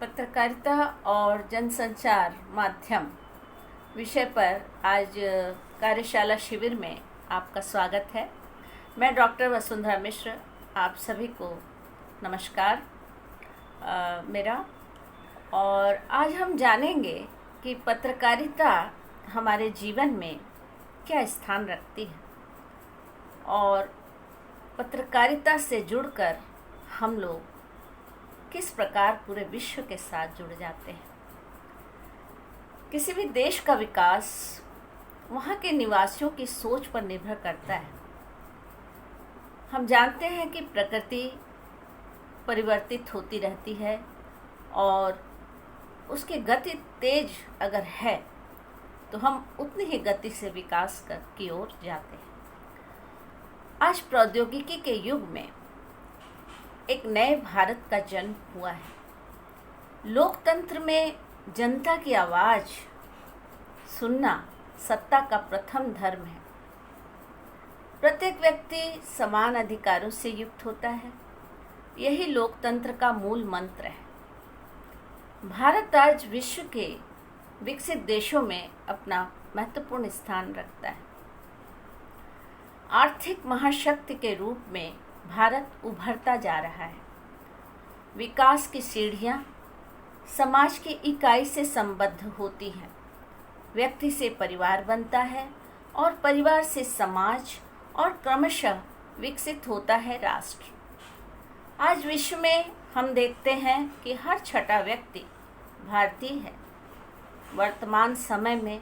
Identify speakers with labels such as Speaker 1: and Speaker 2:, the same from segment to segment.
Speaker 1: पत्रकारिता और जनसंचार माध्यम विषय पर आज कार्यशाला शिविर में आपका स्वागत है। मैं डॉक्टर वसुंधरा मिश्र, आप सभी को नमस्कार मेरा। और आज हम जानेंगे कि पत्रकारिता हमारे जीवन में क्या स्थान रखती है और पत्रकारिता से जुड़कर हम लोग किस प्रकार पूरे विश्व के साथ जुड़ जाते हैं। किसी भी देश का विकास वहाँ के निवासियों की सोच पर निर्भर करता है। हम जानते हैं कि प्रकृति परिवर्तित होती रहती है और उसकी गति तेज अगर है तो हम उतनी ही गति से विकास की ओर जाते हैं। आज प्रौद्योगिकी के युग में एक नए भारत का जन्म हुआ है। लोकतंत्र में जनता की आवाज़ सुनना सत्ता का प्रथम धर्म है। प्रत्येक व्यक्ति समान अधिकारों से युक्त होता है। यही लोकतंत्र का मूल मंत्र है। भारत आज विश्व के विकसित देशों में अपना महत्वपूर्ण स्थान रखता है। आर्थिक महाशक्ति के रूप में भारत उभरता जा रहा है। विकास की सीढ़ियाँ समाज की इकाई से संबद्ध होती हैं। व्यक्ति से परिवार बनता है और परिवार से समाज और क्रमशः विकसित होता है राष्ट्र। आज विश्व में हम देखते हैं कि हर छठा व्यक्ति भारतीय है। वर्तमान समय में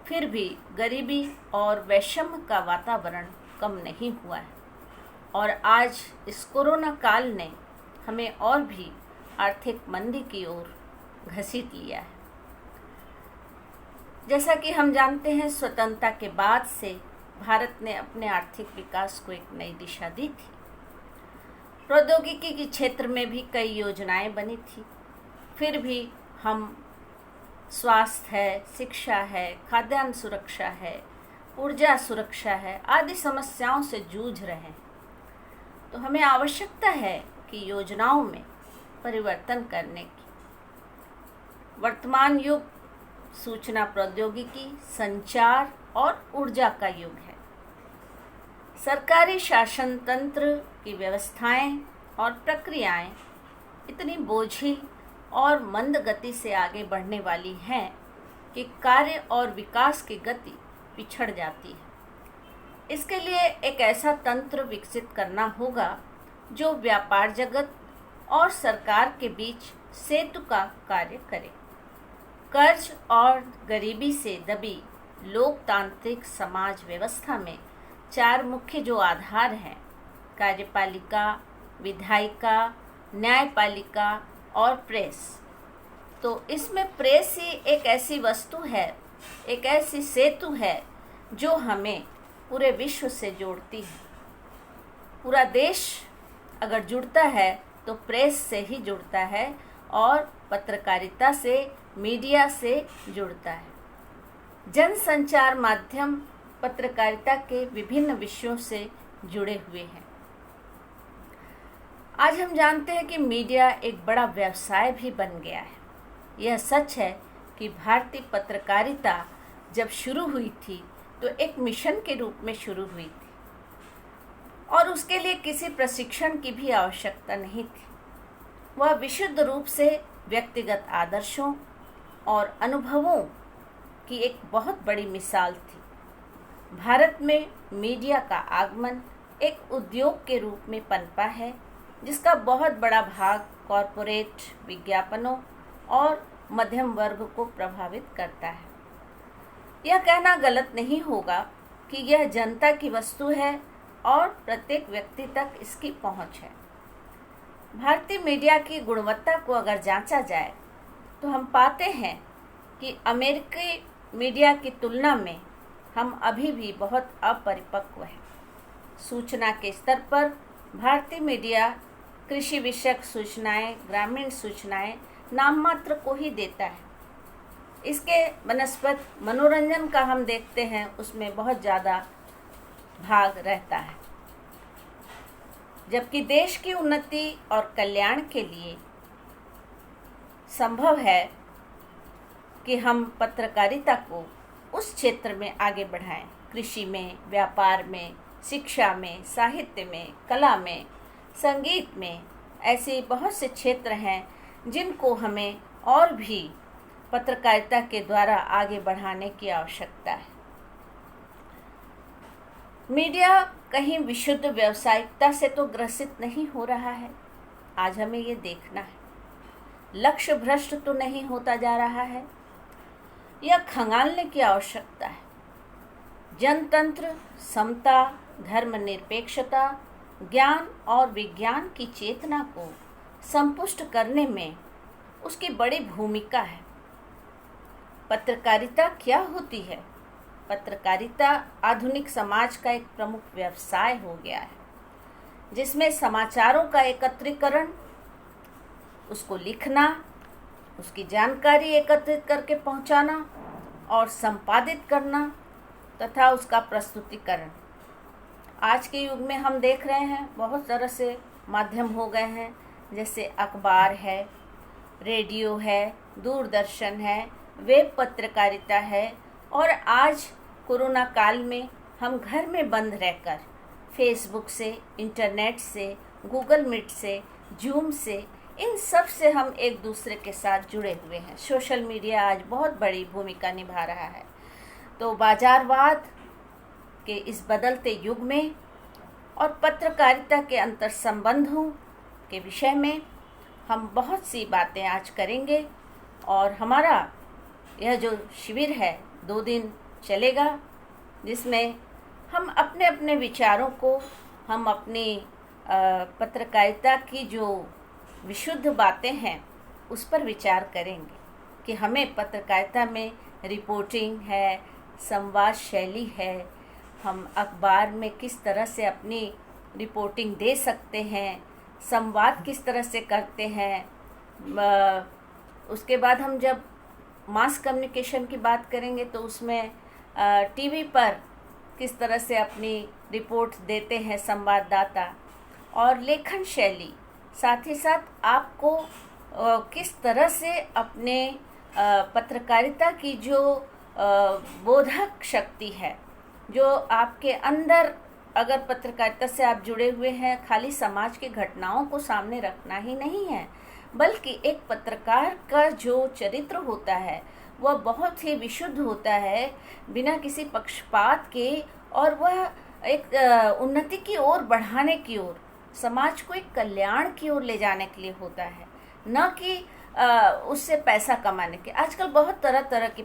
Speaker 1: फिर भी गरीबी और वैषम्य का वातावरण कम नहीं हुआ है और आज इस कोरोना काल ने हमें और भी आर्थिक मंदी की ओर घसीट लिया है। जैसा कि हम जानते हैं, स्वतंत्रता के बाद से भारत ने अपने आर्थिक विकास को एक नई दिशा दी थी। प्रौद्योगिकी के क्षेत्र में भी कई योजनाएं बनी थी। फिर भी हम स्वास्थ्य है, शिक्षा है, खाद्यान्न सुरक्षा है, ऊर्जा सुरक्षा है आदि समस्याओं से जूझ रहे हैं। तो हमें आवश्यकता है कि योजनाओं में परिवर्तन करने की। वर्तमान युग सूचना प्रौद्योगिकी, संचार और ऊर्जा का युग है। सरकारी शासन तंत्र की व्यवस्थाएं और प्रक्रियाएं इतनी बोझिल और मंद गति से आगे बढ़ने वाली हैं कि कार्य और विकास की गति पिछड़ जाती है। इसके लिए एक ऐसा तंत्र विकसित करना होगा जो व्यापार जगत और सरकार के बीच सेतु का कार्य करे। कर्ज और गरीबी से दबी लोकतांत्रिक समाज व्यवस्था में चार मुख्य जो आधार हैं, कार्यपालिका, विधायिका, न्यायपालिका और प्रेस। तो इसमें प्रेस ही एक ऐसी वस्तु है, एक ऐसी सेतु है जो हमें पूरे विश्व से जोड़ती है। पूरा देश अगर जुड़ता है तो प्रेस से ही जुड़ता है और पत्रकारिता से, मीडिया से जुड़ता है। जनसंचार माध्यम पत्रकारिता के विभिन्न विषयों से जुड़े हुए हैं। आज हम जानते हैं कि मीडिया एक बड़ा व्यवसाय भी बन गया है। यह सच है कि भारतीय पत्रकारिता जब शुरू हुई थी तो एक मिशन के रूप में शुरू हुई थी और उसके लिए किसी प्रशिक्षण की भी आवश्यकता नहीं थी। वह विशुद्ध रूप से व्यक्तिगत आदर्शों और अनुभवों की एक बहुत बड़ी मिसाल थी। भारत में मीडिया का आगमन एक उद्योग के रूप में पनपा है, जिसका बहुत बड़ा भाग कॉरपोरेट विज्ञापनों और मध्यम वर्ग को प्रभावित करता है। यह कहना गलत नहीं होगा कि यह जनता की वस्तु है और प्रत्येक व्यक्ति तक इसकी पहुंच है। भारतीय मीडिया की गुणवत्ता को अगर जांचा जाए तो हम पाते हैं कि अमेरिकी मीडिया की तुलना में हम अभी भी बहुत अपरिपक्व हैं। सूचना के स्तर पर भारतीय मीडिया कृषि विषयक सूचनाएं, ग्रामीण सूचनाएं नाम मात्र को ही देता है। इसके बनस्पत मनोरंजन का हम देखते हैं, उसमें बहुत ज़्यादा भाग रहता है। जबकि देश की उन्नति और कल्याण के लिए संभव है कि हम पत्रकारिता को उस क्षेत्र में आगे बढ़ाएं, कृषि में, व्यापार में, शिक्षा में, साहित्य में, कला में, संगीत में। ऐसे बहुत से क्षेत्र हैं जिनको हमें और भी पत्रकारिता के द्वारा आगे बढ़ाने की आवश्यकता है। मीडिया कहीं विशुद्ध व्यावसायिकता से तो ग्रसित नहीं हो रहा है, आज हमें ये देखना है। लक्ष्य भ्रष्ट तो नहीं होता जा रहा है, यह खंगालने की आवश्यकता है। जनतंत्र, समता, धर्मनिरपेक्षता, ज्ञान और विज्ञान की चेतना को संपुष्ट करने में उसकी बड़ी भूमिका है। पत्रकारिता क्या होती है? पत्रकारिता आधुनिक समाज का एक प्रमुख व्यवसाय हो गया है, जिसमें समाचारों का एकत्रीकरण, उसको लिखना, उसकी जानकारी एकत्रित करके पहुंचाना और संपादित करना तथा उसका प्रस्तुतिकरण। आज के युग में हम देख रहे हैं बहुत तरह से माध्यम हो गए हैं, जैसे अखबार है, रेडियो है, दूरदर्शन है, वेब पत्रकारिता है, और आज कोरोना काल में हम घर में बंद रहकर फेसबुक से, इंटरनेट से, गूगल मीट से, जूम से, इन सब से हम एक दूसरे के साथ जुड़े हुए हैं। सोशल मीडिया आज बहुत बड़ी भूमिका निभा रहा है। तो बाजारवाद के इस बदलते युग में और पत्रकारिता के अंतर संबंधों के विषय में हम बहुत सी बातें आज करेंगे। और हमारा यह जो शिविर है 2 दिन चलेगा, जिसमें हम अपने अपने विचारों को, हम अपनी पत्रकारिता की जो विशुद्ध बातें हैं उस पर विचार करेंगे कि हमें पत्रकारिता में रिपोर्टिंग है, संवाद शैली है, हम अखबार में किस तरह से अपनी रिपोर्टिंग दे सकते हैं, संवाद किस तरह से करते हैं। उसके बाद हम जब मास कम्युनिकेशन की बात करेंगे तो उसमें टीवी पर किस तरह से अपनी रिपोर्ट देते हैं संवाददाता, और लेखन शैली, साथ ही साथ आपको किस तरह से अपने पत्रकारिता की जो बोधक शक्ति है, जो आपके अंदर, अगर पत्रकारिता से आप जुड़े हुए हैं, खाली समाज की घटनाओं को सामने रखना ही नहीं है, बल्कि एक पत्रकार का जो चरित्र होता है वह बहुत ही विशुद्ध होता है, बिना किसी पक्षपात के, और वह एक उन्नति की ओर बढ़ाने की ओर, समाज को एक कल्याण की ओर ले जाने के लिए होता है, न कि उससे पैसा कमाने के। आजकल बहुत तरह तरह की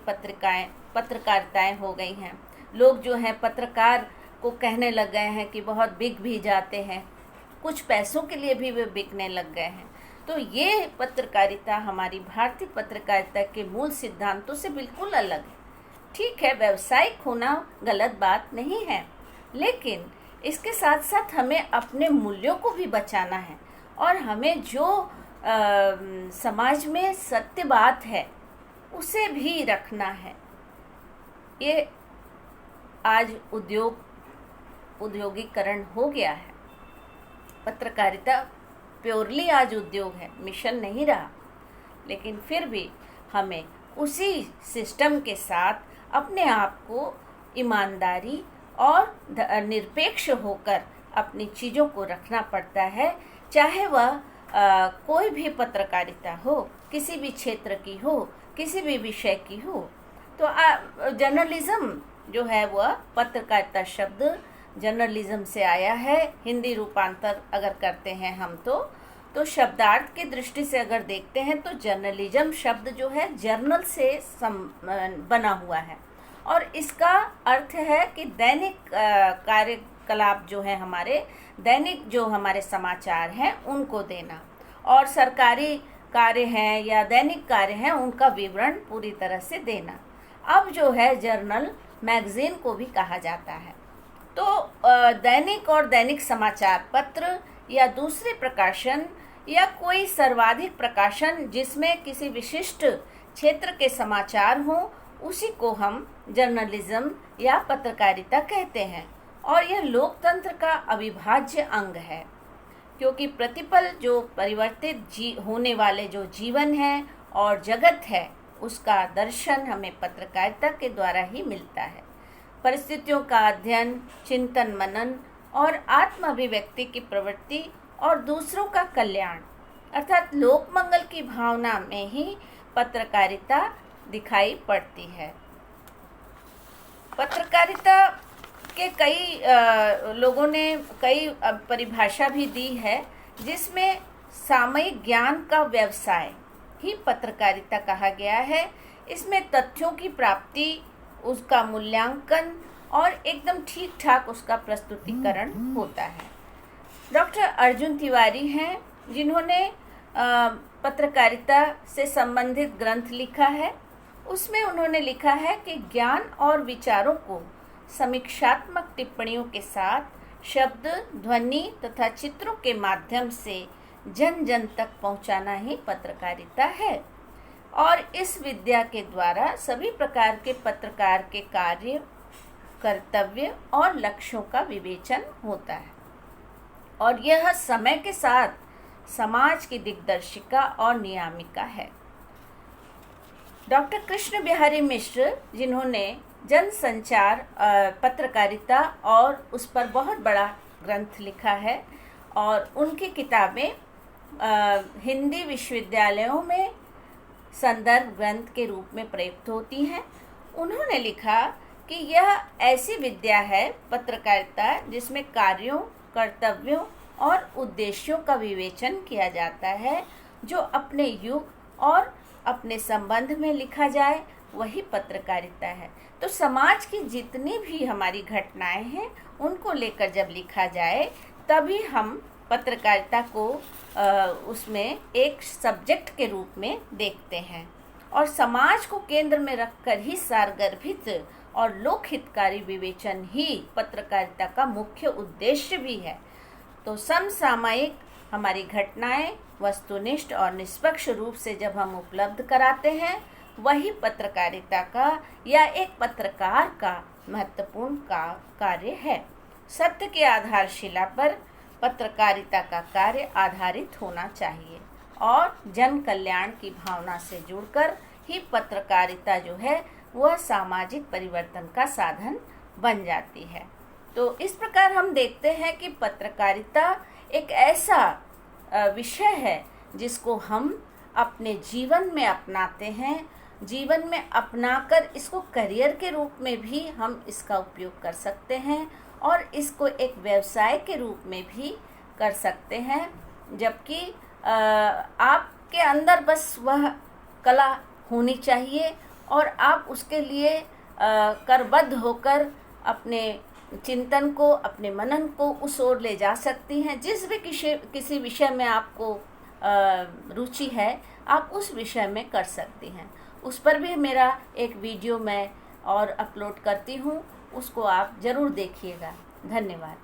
Speaker 1: पत्रकारिताएं हो गई हैं। लोग जो हैं पत्रकार को कहने लग गए हैं कि बहुत बिक भी जाते हैं, कुछ पैसों के लिए भी वे बिकने लग गए हैं। तो ये पत्रकारिता हमारी भारतीय पत्रकारिता के मूल सिद्धांतों से बिल्कुल अलग है। ठीक है, व्यावसायिक होना गलत बात नहीं है, लेकिन इसके साथ साथ हमें अपने मूल्यों को भी बचाना है, और हमें जो समाज में सत्य बात है उसे भी रखना है। ये आज उद्योगीकरण हो गया है। पत्रकारिता प्योरली आज उद्योग है, मिशन नहीं रहा, लेकिन फिर भी हमें उसी सिस्टम के साथ अपने आप को ईमानदारी और निरपेक्ष होकर अपनी चीज़ों को रखना पड़ता है, चाहे वह कोई भी पत्रकारिता हो, किसी भी क्षेत्र की हो, किसी भी विषय की हो। तो जर्नलिज्म जो है वह, पत्रकारिता शब्द जर्नलिज्म से आया है। हिंदी रूपांतर अगर करते हैं हम तो शब्दार्थ की दृष्टि से अगर देखते हैं तो जर्नलिज्म शब्द जो है जर्नल से बना हुआ है, और इसका अर्थ है कि दैनिक कार्यकलाप जो है, हमारे दैनिक जो हमारे समाचार हैं उनको देना, और सरकारी कार्य हैं या दैनिक कार्य हैं उनका विवरण पूरी तरह से देना। अब जो है जर्नल मैगजीन को भी कहा जाता है। तो दैनिक और दैनिक समाचार पत्र या दूसरे प्रकाशन या कोई सर्वाधिक प्रकाशन जिसमें किसी विशिष्ट क्षेत्र के समाचार हों, उसी को हम जर्नलिज्म या पत्रकारिता कहते हैं। और यह लोकतंत्र का अविभाज्य अंग है, क्योंकि प्रतिपल जो परिवर्तित होने वाले जो जीवन हैं और जगत है उसका दर्शन हमें पत्रकारिता के द्वारा ही मिलता है। परिस्थितियों का अध्ययन, चिंतन मनन और आत्म अभिव्यक्ति की प्रवृत्ति और दूसरों का कल्याण अर्थात लोक मंगल की भावना में ही पत्रकारिता दिखाई पड़ती है। पत्रकारिता के कई लोगों ने कई परिभाषा भी दी है, जिसमें सामयिक ज्ञान का व्यवसाय ही पत्रकारिता कहा गया है। इसमें तथ्यों की प्राप्ति, उसका मूल्यांकन और एकदम ठीक ठाक उसका प्रस्तुतिकरण होता है। डॉक्टर अर्जुन तिवारी हैं, जिन्होंने पत्रकारिता से संबंधित ग्रंथ लिखा है। उसमें उन्होंने लिखा है कि ज्ञान और विचारों को समीक्षात्मक टिप्पणियों के साथ शब्द, ध्वनि तथा चित्रों के माध्यम से जन जन तक पहुंचाना ही पत्रकारिता है। और इस विद्या के द्वारा सभी प्रकार के पत्रकार के कार्य, कर्तव्य और लक्ष्यों का विवेचन होता है और यह समय के साथ समाज की दिग्दर्शिका और नियामिका है। डॉक्टर कृष्ण बिहारी मिश्र, जिन्होंने जनसंचार पत्रकारिता और उस पर बहुत बड़ा ग्रंथ लिखा है और उनकी किताबें हिंदी विश्वविद्यालयों में संदर्भ ग्रंथ के रूप में प्रयुक्त होती हैं। उन्होंने लिखा कि यह ऐसी विद्या है पत्रकारिता जिसमें कार्यों, कर्तव्यों और उद्देश्यों का विवेचन किया जाता है। जो अपने युग और अपने संबंध में लिखा जाए वही पत्रकारिता है। तो समाज की जितनी भी हमारी घटनाएं हैं उनको लेकर जब लिखा जाए तभी हम पत्रकारिता को उसमें एक सब्जेक्ट के रूप में देखते हैं और समाज को केंद्र में रखकर ही सारगर्भित और लोकहितकारी विवेचन ही पत्रकारिता का मुख्य उद्देश्य भी है। तो समसामयिक हमारी घटनाएं वस्तुनिष्ठ और निष्पक्ष रूप से जब हम उपलब्ध कराते हैं वही पत्रकारिता का या एक पत्रकार का महत्वपूर्ण कार्य है। सत्य के आधारशिला पर पत्रकारिता का कार्य आधारित होना चाहिए और जन कल्याण की भावना से जुड़कर ही पत्रकारिता जो है वह सामाजिक परिवर्तन का साधन बन जाती है। तो इस प्रकार हम देखते हैं कि पत्रकारिता एक ऐसा विषय है जिसको हम अपने जीवन में अपनाते हैं। जीवन में अपनाकर इसको करियर के रूप में भी हम इसका उपयोग कर सकते हैं और इसको एक व्यवसाय के रूप में भी कर सकते हैं। जबकि आपके अंदर बस वह कला होनी चाहिए और आप उसके लिए करबद्ध होकर अपने चिंतन को, अपने मनन को उस ओर ले जा सकती हैं। जिस भी किसी विषय में आपको रुचि है आप उस विषय में कर सकती हैं। उस पर भी मेरा एक वीडियो मैं और अपलोड करती हूँ, उसको आप ज़रूर देखिएगा। धन्यवाद।